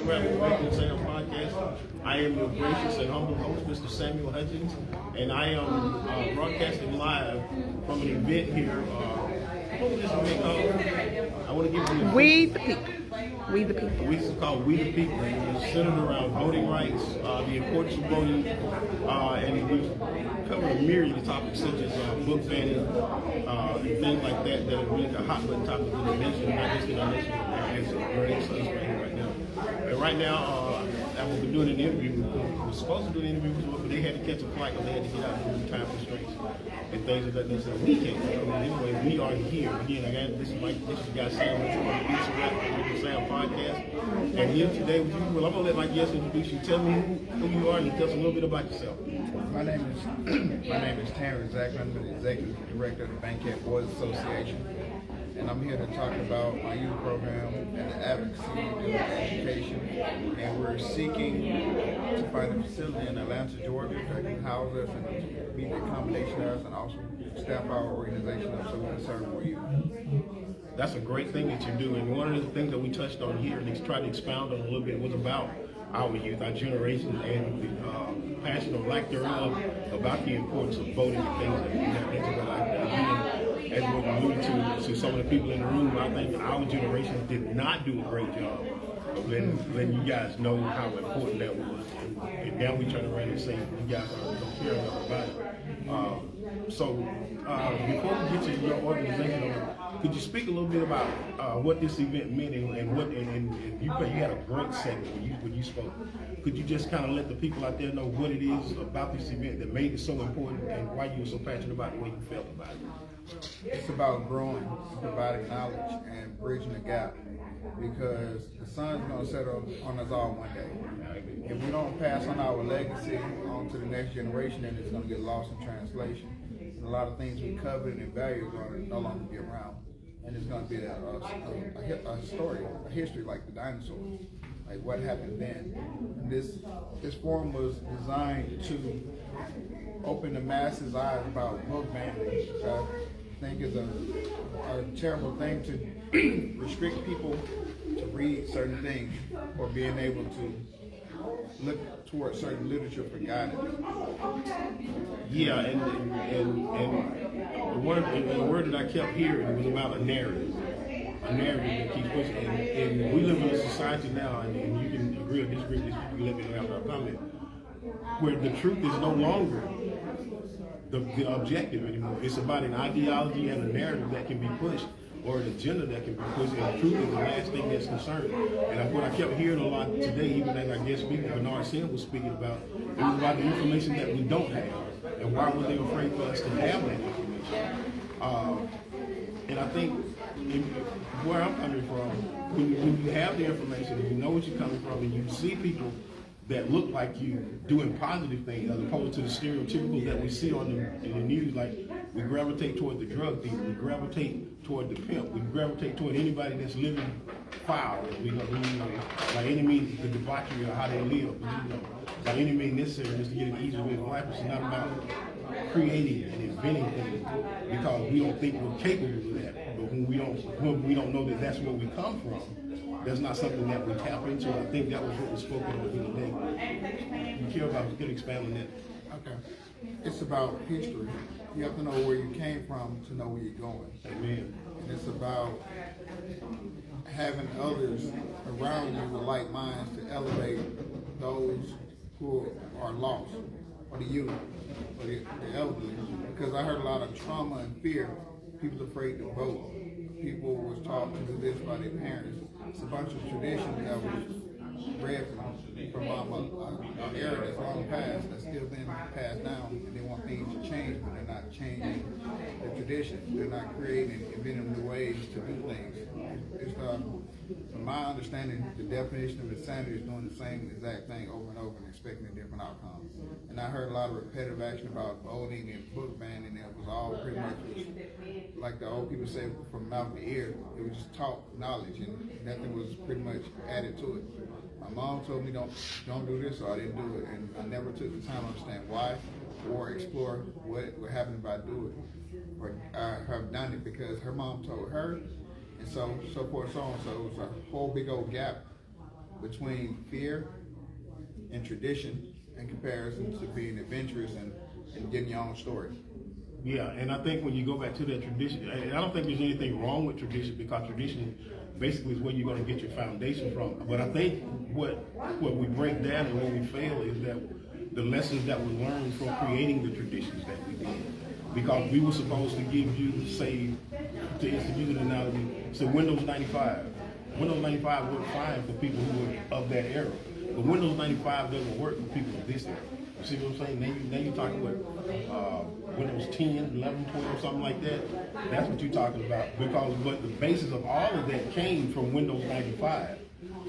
around the Making the Sound podcast. I am your gracious and humble host, Mr. Samuel Hutchins, and I am broadcasting live from an event here. What was this event called? I want to give you We the People. We the People. This is called We the People. It's centered around voting rights, the importance of voting, and we cover a myriad of topics such as book banning and things like that that are really the hot button topics in the nation, not just in our nation, as burning suns right now. And right now, after we're doing an interview, we were supposed to do an interview, but they had to catch a flight or they had to get out due to time constraints and things of that nature. We can't. Anyway, we are here again. This is the guy Sam from the Sam podcast, and here today with you. Well, I'm gonna let my guest introduce you. Tell me who you are and tell us a little bit about yourself. My name is Terrence Zach. I'm the executive director of the Bankhead Boys Association, and I'm here to talk about my youth program and the advocacy and education. And we're seeking to find a facility in Atlanta, Georgia that can house us and meet the accommodation of us and also staff our organization up so we can serve more youth. That's a great thing that you do, and one of the things that we touched on here and tried to expound on a little bit was about our youth, our generation, and the passion or lack thereof about the importance of voting and things like that. As we alluded to some of the people in the room, I think our generation did not do a great job of letting you guys know how important that was. And now we turn around and say you guys don't care enough about it. So before we get to your organization, could you speak a little bit about what this event meant and what and you had a great segment when you spoke. Could you just kind of let the people out there know what it is about this event that made it so important and why you were so passionate about the way you felt about it? It's about growing, providing knowledge, and bridging the gap, because the sun's going to set on us all one day. If we don't pass on our legacy on to the next generation, then it's going to get lost in translation. And a lot of things we covered and value are going to no longer be around. And it's going to be a story, a history like the dinosaurs, like what happened then. And this forum was designed to open the masses' eyes about book banning, which I think is a terrible thing to restrict people to read certain things or being able to look towards certain literature for guidance. Yeah, and the word that I kept hearing was about a narrative that keeps pushing. And we live in a society now, and you can agree or disagree with this, you can let me know after I comment, where the truth is no longer the objective anymore. It's about an ideology and a narrative that can be pushed, or an agenda that can be pushed, and the truth is the last thing that's concerned. And what I kept hearing a lot today, even as our guest speaker Bernard Sim was speaking about, it was about the information that we don't have, and why were they afraid for us to have that information? And I think where I'm coming from, when you have the information and you know what you're coming from, and you see people that look like you doing positive things as opposed to the stereotypicals that we see in the news, like we gravitate toward the drug dealer, we gravitate toward the pimp, we gravitate toward anybody that's living foul, by any means the debauchery or how they live, by any means necessary just to get an easier way of life. It's not about creating and inventing things because we don't think we're capable of that. But when we don't know that that's where we come from, that's not something that we tap into. I think that was what was spoken of today. You care about, you could expand on that. Okay. It's about history. You have to know where you came from to know where you're going. Amen. And it's about having others around you with like minds to elevate those who are lost, or the youth, or the elderly. Because I heard a lot of trauma and fear. People afraid to vote. People was taught to do this by their parents. It's a bunch of traditions that was bred from an era that's long past, that's still being passed down, and they want things to change, but they're not changing the tradition. They're not creating, inventing new ways to do things. From my understanding, the definition of insanity is doing the same exact thing over and over and expecting a different outcome. And I heard a lot of repetitive action about voting and book banning, and it was all pretty much like the old people say, from mouth to ear. It was just taught knowledge, and nothing was pretty much added to it. My mom told me don't do this, so I didn't do it, and I never took the time to understand why or explore what would happen if I do it or have done it, because her mom told her, and so forth, so on. So it was a whole big old gap between fear and tradition in comparison to being adventurous and getting your own story. Yeah, and I think when you go back to that tradition, and I don't think there's anything wrong with tradition, because tradition basically is where you're going to get your foundation from. But I think what we break down and what we fail is that the lessons that we learned from creating the traditions that we did. Because we were supposed to give you, say, to use an analogy, so Windows 95. Windows 95 worked fine for people who were of that era. But Windows 95 doesn't work for people of this era. You see what I'm saying? Now you're talking about Windows 10, 11, 12, something like that. That's what you're talking about. But the basis of all of that came from Windows 95.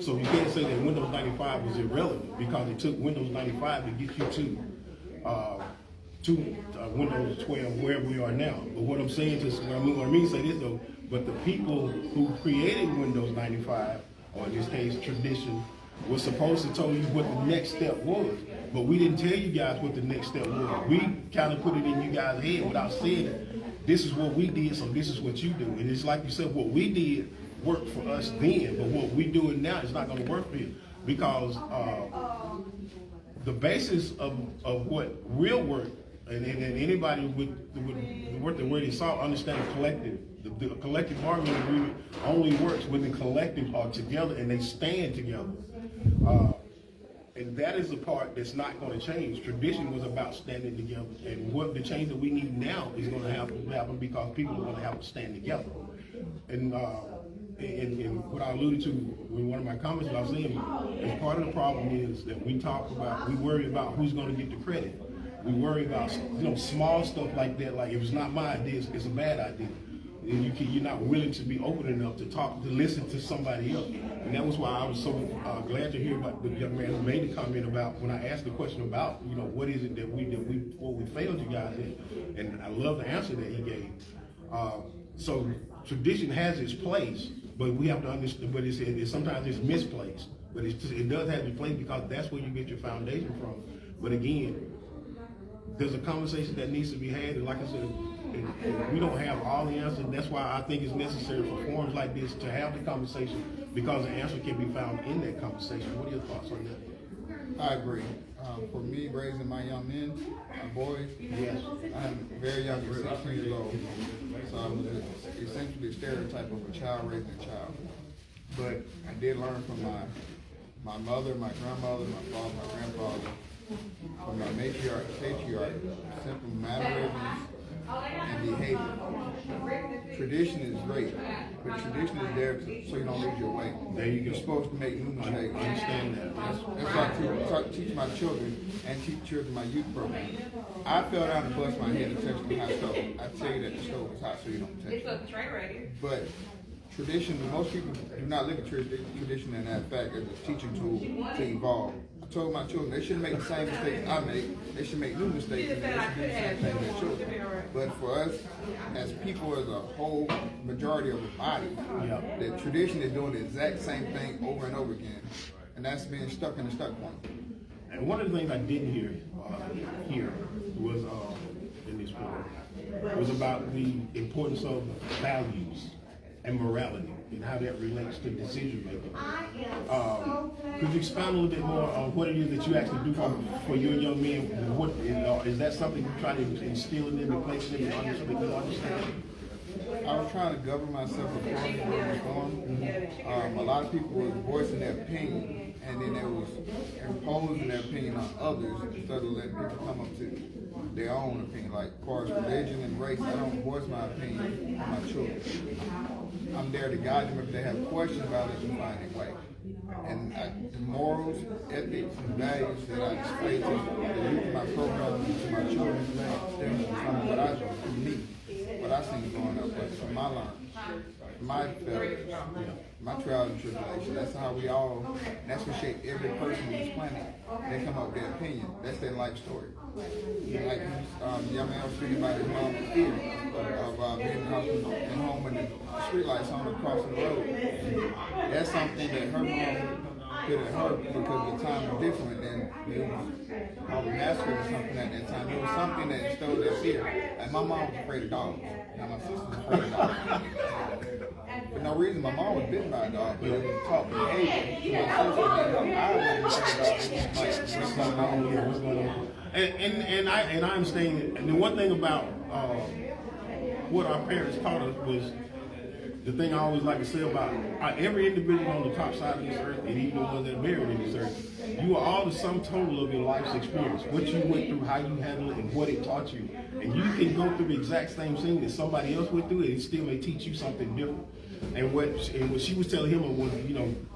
So you can't say that Windows 95 was irrelevant, because it took Windows 95 to get you to Windows 12, wherever we are now. But what I'm saying is, what I mean to say this though, but the people who created Windows 95, or in this case, tradition, was supposed to tell you what the next step was. But we didn't tell you guys what the next step was. We kind of put it in you guys' head without saying it. This is what we did, so this is what you do. And it's like you said, what we did worked for us then, but what we doing now is not going to work for you, because the basis of what real work, and anybody with the work that they saw understand collective. The collective bargaining agreement only works when the collective are together and they stand together. And that is the part that's not going to change. Tradition was about standing together, and what the change that we need now is going to happen because people are going to have to stand together. And what I alluded to in one of my comments, I was saying, as part of the problem is that we worry about who's going to get the credit. We worry about small stuff like that. Like, if it's not my idea, it's a bad idea. And you're not willing to be open enough to listen to somebody else. And that was why I was so glad to hear about the young man who made the comment about when I asked the question about, what is it that we failed you guys in, and I love the answer that he gave. So tradition has its place, but we have to understand. But sometimes it's misplaced. But it does have its place because that's where you get your foundation from. But again, there's a conversation that needs to be had, and like I said, we don't have all the answers. That's why I think it's necessary for forums like this to have the conversation, because the answer can be found in that conversation. What are your thoughts on that? I agree. For me, raising my young men, my boys, Yes. I'm very young, 16 years old, so I'm essentially a stereotype of a child raising a child. But I did learn from my mother, my grandmother, my father, my grandfather, from my matriarch, patriarch, simple mannerisms and behavior. Tradition is great, but tradition is there so you don't lose your way. There you go. You're supposed to make new mistakes. I understand that. That's why I teach my children and teach children in my youth program. I fell down and bust my head and touched the hot stove. I tell you that the stove is hot so you don't touch it. It's a tray right here. But tradition, most people do not look at tradition in that fact as a teaching tool to evolve. I told my children they shouldn't make the same mistakes I make. They should make new mistakes, and they should do the same thing as children. But for us, as people, as a whole majority of the body, the tradition is doing the exact same thing over and over again, and that's being stuck in the stuck point. And one of the things I didn't hear here was in this forum was about the importance of values and morality and how that relates to decision making. Could you expound a little bit more on what it is that you actually do for your young men? What is that something you try to instill in them and place them in understand? I was trying to govern myself according to where I was going. A lot of people were voicing their opinion, and then they was imposing their opinion on others instead of letting people come up to their own opinion. Like, as far as religion and race, I don't voice my opinion on my children. I'm there to guide them if they have questions about it and find a way. And the morals, ethics, and values that I display to the youth of my program and to my children stems from what I do, from me, what I seen growing up, but from my learning, my failures, my trials and tribulations. That's how that's what shaped every person on this planet. They come up with their opinion. That's their life story. Like young man was speaking about his mom's fear of being in home when the street lights on across the road. That's something that her mom could have hurt because the time was different and it was called a massacre or something at that time. It was something that instilled that fear. And my mom was afraid of dogs. Now my sister was afraid of dogs. For no reason, my mom was bitten by a dog, but it was taught behavior. So my sister didn't know I was afraid of dogs. Like, what's going on here? What's going on? And I understand. And the one thing about what our parents taught us was the thing I always like to say about every individual on the top side of this earth, and even the ones that are buried in this earth, you are all the sum total of your life's experience, what you went through, how you handled it, and what it taught you. And you can go through the exact same thing that somebody else went through, and it still may teach you something different. And what she was telling him was,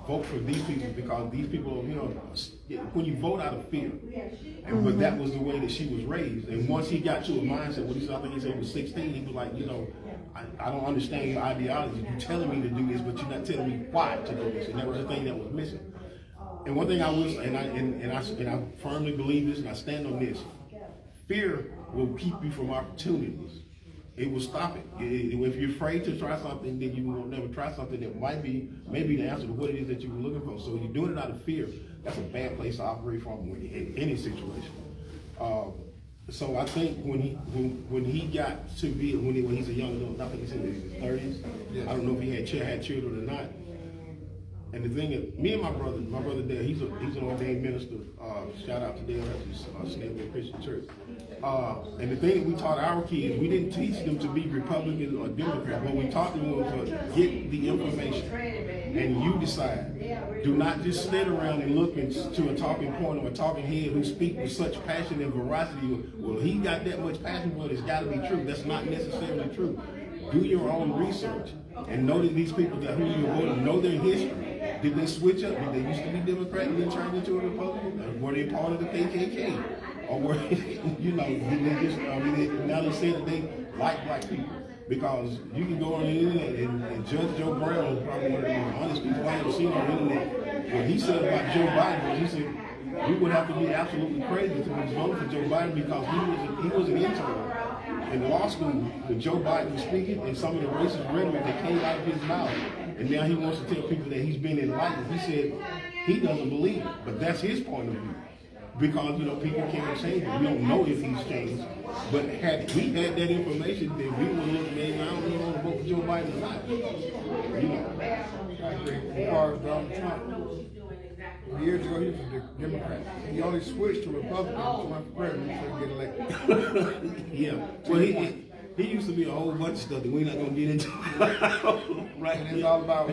vote for these people because these people, when you vote out of fear. And but that was the way that she was raised. And once he got to a mindset, I think he said he was 16, he was like, I don't understand your ideology. You're telling me to do this, but you're not telling me why to do this. And that was the thing that was missing. And one thing I will, and I firmly believe this, and I stand on this: fear will keep you from opportunities. It will stop it. If you're afraid to try something, then you will never try something that maybe the answer to what it is that you were looking for. So you're doing it out of fear. That's a bad place to operate from in any situation. So I think when he got to be when he's a young adult, I think he's in his 30s. Yes. I don't know if he had children or not. And the thing is, me and my brother Dale, he's an ordained minister. Shout out to Dale at Snellville Christian Church. And the thing that we taught our kids, we didn't teach them to be Republican or Democrat, but we taught them to get the information. And you decide. Do not just stand around and look into a talking point or a talking head who speak with such passion and veracity. Well, he got that much passion for it, it's got to be true. That's not necessarily true. Do your own research and know that these people that who you voted, know their history. Did they switch up? Did they used to be Democrat and then turned into a Republican? Or were they part of the KKK? Or were did they just? Now they say that they like black people because you can go on the internet and Judge Joe Brown is probably one of the most honest people I ever seen on the internet. What he said about Joe Biden was he said we would have to be absolutely crazy to vote for Joe Biden because he was an intern in law school when Joe Biden was speaking and some of the racist rhetoric that came out of his mouth. And now he wants to tell people that he's been enlightened. He said he doesn't believe it, but that's his point of view. Because, people can't change it. We don't know if he's changed. But had we had that information, then we would look, maybe I don't really want to vote for Joe Biden or not. I agree. As far as Donald Trump, years ago he was a Democrat. He only switched to Republican to run for president so he get elected. Yeah. Well, he used to be a whole bunch of stuff that we're not going to get into. Right. And it's all about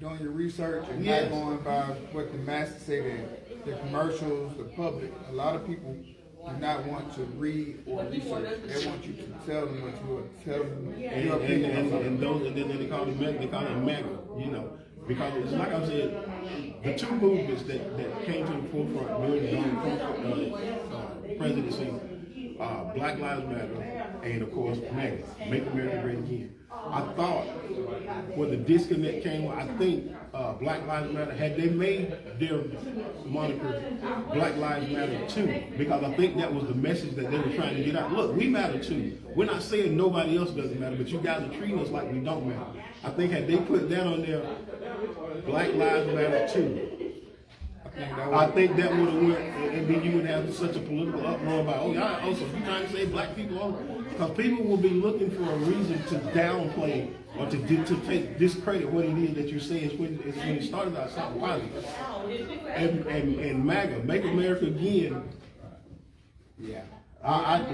doing your research and not going by what the masses say, the commercials, the public. A lot of people do not want to read or research. They want you to tell them what you want. Tell them your opinion. And then they call it MAGA, because it's like I said, the two movements that came to the forefront during the presidency, Black Lives Matter, and of course MAGA, Make America Great Again. I thought where the disconnect came, I think Black Lives Matter, had they made their moniker Black Lives Matter too, because I think that was the message that they were trying to get out. Look, we matter too. We're not saying nobody else doesn't matter, but you guys are treating us like we don't matter. I think had they put that on there, Black Lives Matter too, I think that would have went, and then you would have such a political uproar about, so you're trying to say black people, because people will be looking for a reason to downplay or to discredit what it is that you're saying. It's when it started out something positive. And MAGA, Make America Again. Yeah.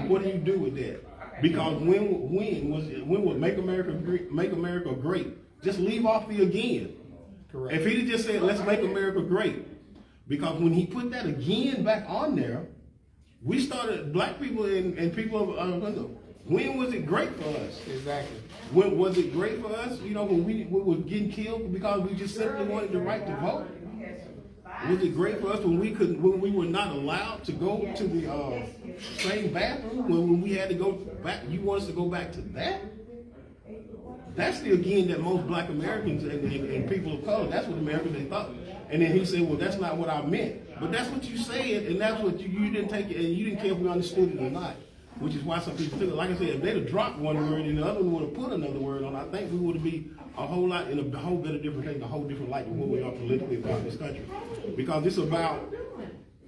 What do you do with that? Because when was Make America Great? Just leave off the again. Correct. If he'd just said, let's make America great. Because when he put that again back on there, we started, black people and people of, when was it great for us? Exactly. When was it great for us? When we were getting killed because we just simply wanted the right to vote? Was it great for us when we were not allowed to go to the same bathroom, when we had to go back? You want us to go back to that? That's the again that most black Americans and people of color, that's what Americans they thought. And then he said, well, that's not what I meant. But that's what you said, and that's what you didn't take it, and you didn't care if we understood it or not. which is why some people took it. Like I said, if they'd have dropped one word and the other one would have put another word on, I think we would have been a whole lot in a whole bit of different thing, a whole different light than what we are politically about this country. Because it's about,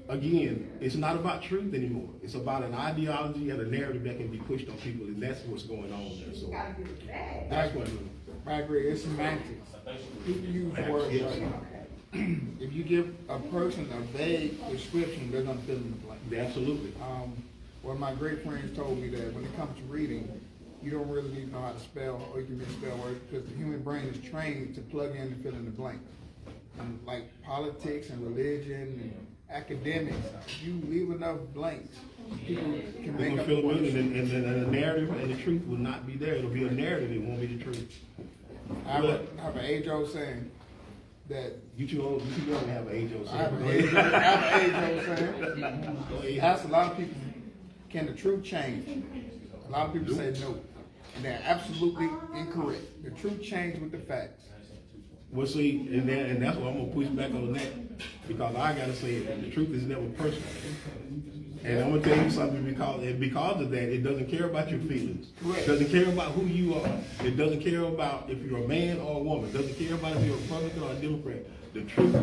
again, it's not about truth anymore. It's about an ideology and a narrative that can be pushed on people, and that's what's going on there. So that's what I agree. It's semantics. People use words right now. If you give a person a vague description, they're gonna fill in the blank. Absolutely. One of my great friends told me that when it comes to reading, you don't really need to know how to spell, or you can misspell words, because the human brain is trained to plug in and fill in the blank. And like politics and religion and academics, if you leave enough blanks, people can make up words. And the narrative and the truth will not be there. It'll be a narrative, it won't be the truth. I have an age-old saying that you too old to have an age-old saying. I have an age-old saying. Ask a lot of people, can the truth change? A lot of people say no, and they're absolutely incorrect. The truth changes with the facts. Well, see, and that's why I'm gonna push back on that, because I gotta say it, the truth is never personal. And I'm gonna tell you something, because of that, it doesn't care about your feelings. Correct. It doesn't care about who you are. It doesn't care about if you're a man or a woman. It doesn't care about if you're a Republican or a Democrat. The truth,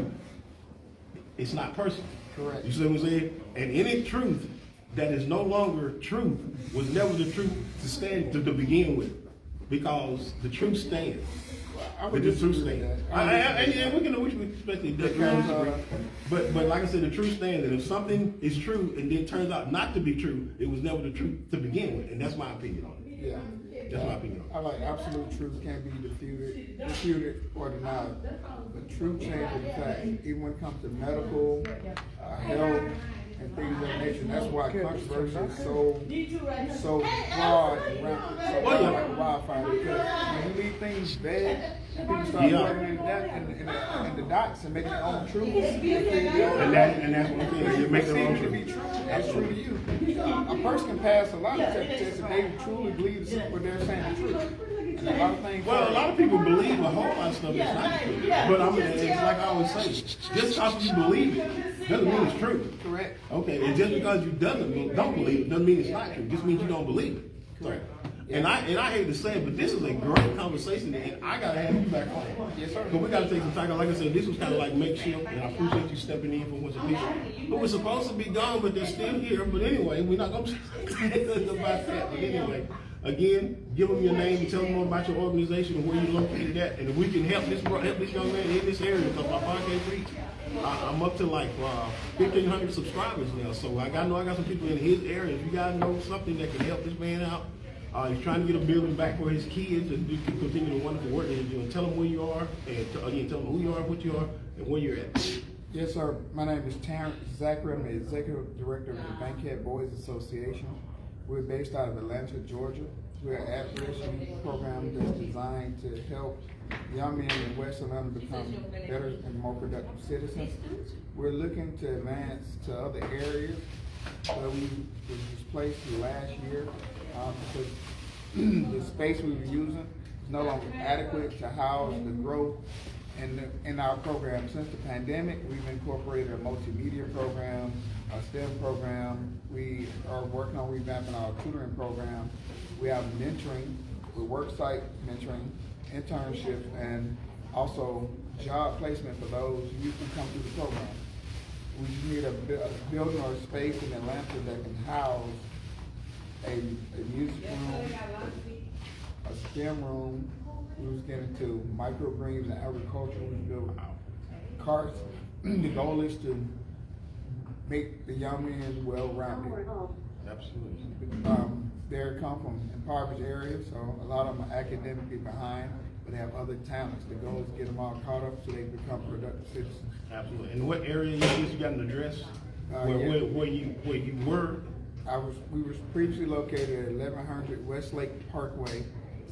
it's not personal. Correct. You see what I'm saying? And any truth that is no longer truth was never the truth to stand to begin with, because the truth stands. I would The disagree truth with stands. that. And we can expect it does. But like I said, the truth stands. And if something is true and then turns out not to be true, it was never the truth to begin with. And that's my opinion on it. Yeah. That's my opinion on it. I like absolute truth can't be refuted or denied. The truth changes with the fact, even when it comes to medical, health, and things of that nature. And that's why controversy is so broad and rampant, so like a wildfire. Because when you leave things vague, and people start plugging in the dots and making their own truth, And that's what I'm saying. You make their own to be truth. true. That's true to you. A person can pass a lot of tests if they truly believe what they're saying is true. And a lot of things. Well, a lot of people believe a whole lot of stuff that's not true. But I mean, it's like I always say, just because you believe it doesn't mean it's true. Correct. Okay, and just because you don't believe it doesn't mean it's not true. It just means you don't believe it. Correct. And I hate to say it, but this is a great conversation, and I gotta have you back on. Yes, sir. But we gotta take some time. Like I said, this was kind of like makeshift, and I appreciate you stepping in for once people who were supposed to be gone, but they're still here. But anyway, we're not gonna say nothing about that. But anyway, again, give them your name and tell them more about your organization and where you're located at, and if we can help this young man in this area, because my podcast reach, I'm up to like 1,500 subscribers now. So I got some people in his area. If you guys know something that can help this man out. He's trying to get a building back for his kids and continue the wonderful work that he's doing. Tell them where you are, and again, tell them who you are, what you are, and where you're at. Yes, sir. My name is Terrence Zachary. I'm the Executive Director of the Bankhead Boys Association. We're based out of Atlanta, Georgia. We're an at-risk program that's designed to help young men in West Atlanta become better and more productive citizens. We're looking to advance to other areas where we were displaced last year because the space we were using is no longer adequate to house the growth in our program. Since the pandemic, we've incorporated a multimedia program, a STEM program. We are working on revamping our tutoring program. We have mentoring, with worksite mentoring, internships, and also job placement for those youth who come through the program. We just need a building or a space in Atlanta that can house a music room, a STEM room. We was getting into microgreens and agriculture. We built carts. The goal is to make the young men well-rounded. Absolutely. They come from impoverished areas, so a lot of them are academically behind, but they have other talents. The goal is to get them all caught up so they become productive citizens. Absolutely. And what area you got an address? Where you were? We were previously located at 1100 Westlake Parkway,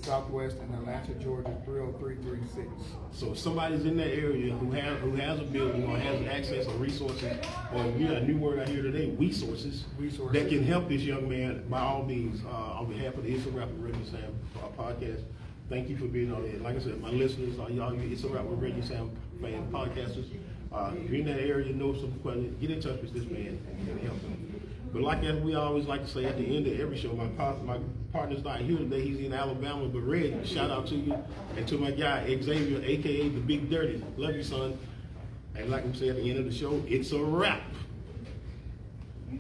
Southwest in Atlanta, Georgia, 30336. So if somebody's in that area who has a building or has access or resources, or we got a new word out here today, resources that can help this young man, by all means, on behalf of the It's a Rap with Reggie Sam podcast, thank you for being on it. Like I said, my listeners, y'all, It's a Rap with Reggie Sam fan podcasters. If you're in that area, know some questions, get in touch with this man and help him. But like as we always like to say at the end of every show, my partner's not here today. He's in Alabama, but Red, shout out to you and to my guy Xavier, aka the Big Dirty. Love you, son. And like we say at the end of the show, it's a wrap.